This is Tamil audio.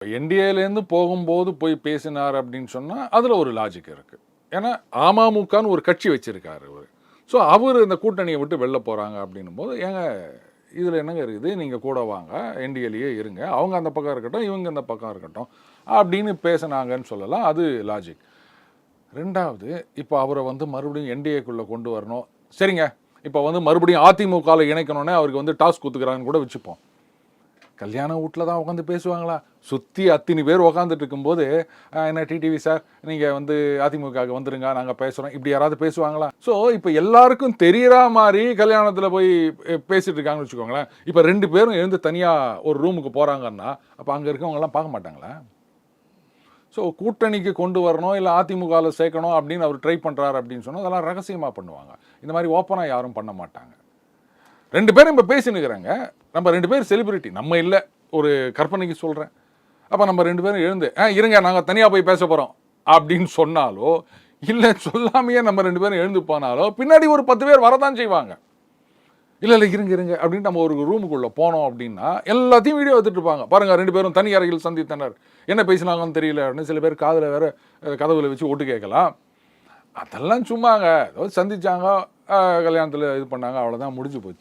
என்டிஏலேருந்து போகும்போது போய் பேசினார் அப்படின்னு சொன்னால் அதில் ஒரு லாஜிக் இருக்குது. ஏன்னா அமமுகன்னு ஒரு கட்சி வச்சுருக்காரு அவர். ஸோ அவர் இந்த கூட்டணியை விட்டு வெளில போகிறாங்க அப்படின்னும் போது, ஏங்க இதில் என்னங்க இருக்குது, நீங்கள் கூட வாங்க, என்டிஏலேயே இருங்க, அவங்க அந்த பக்கம் இருக்கட்டும், இவங்க இந்த பக்கம் இருக்கட்டும் அப்படின்னு பேசினாங்கன்னு சொல்லலாம். அது லாஜிக். ரெண்டாவது, இப்போ அவரை வந்து மறுபடியும் என்டிஏக்குள்ளே கொண்டு வரணும். சரிங்க, இப்போ வந்து மறுபடியும் அதிமுகவில் இணைக்கணுன்னே அவருக்கு வந்து டாஸ்க் கொடுத்துக்கிறாங்கன்னு கூட வச்சுப்போம். கல்யாண வீட்டில் தான் உட்காந்து பேசுவாங்களா? சுற்றி அத்தனை பேர் உட்காந்துட்டு இருக்கும்போது, என்ன டிடிவி சார், நீங்கள் வந்து அதிமுகவுக்கு வந்துருங்க, நாங்கள் பேசுகிறோம், இப்படி யாராவது பேசுவாங்களா? ஸோ இப்போ எல்லாருக்கும் தெரிகிற மாதிரி கல்யாணத்தில் போய் பேசிட்டு இருக்காங்கன்னு வச்சுக்கோங்களேன். இப்போ 2 பேரும் எழுந்து தனியாக ஒரு ரூமுக்கு போகிறாங்கன்னா, அப்போ அங்கே இருக்கவங்கலாம் பார்க்க மாட்டாங்களா? ஸோ கூட்டணிக்கு கொண்டு வரணும், இல்லை அதிமுகவில் சேர்க்கணும் அப்படின்னு அவர் ட்ரை பண்ணுறாரு அப்படின்னு சொன்னால் அதெல்லாம் ரகசியமாக பண்ணுவாங்க. இந்த மாதிரி ஓப்பனாக யாரும் பண்ண மாட்டாங்க. 2 பேரும் இப்போ பேசினுக்கிறாங்க. நம்ம 2 பேர் செலிபிரிட்டி, நம்ம இல்லை, ஒரு கற்பனைக்கு சொல்கிறேன். அப்போ நம்ம 2 பேரும் எழுந்து இருங்க நாங்கள் தனியாக போய் பேச போகிறோம் அப்படின்னு சொன்னாலோ, இல்லை சொல்லாமையே நம்ம 2 பேரும் எழுந்து போனாலோ, பின்னாடி ஒரு 10 பேர் வரதான் செய்வாங்க. இல்லை இல்லை இருங்க இருங்க அப்படின்ட்டு நம்ம ஒரு ரூமுக்குள்ளே போனோம் அப்படின்னா எல்லாத்தையும் வீடியோ எடுத்துட்டு இருப்பாங்க. பாருங்கள் 2 பேரும் தனி அறையில் சந்தித்தனர், என்ன பேசினாங்கன்னு தெரியல அப்படின்னு சில பேர் காதில் வேறு கதவுல வச்சு ஒட்டு கேட்கலாம். அதெல்லாம் சும்மாங்க, ஏதோ சந்திச்சாங்க, கல்யாணத்தில் இது பண்ணாங்க, அவ்வளோதான், முடிஞ்சு போச்சு.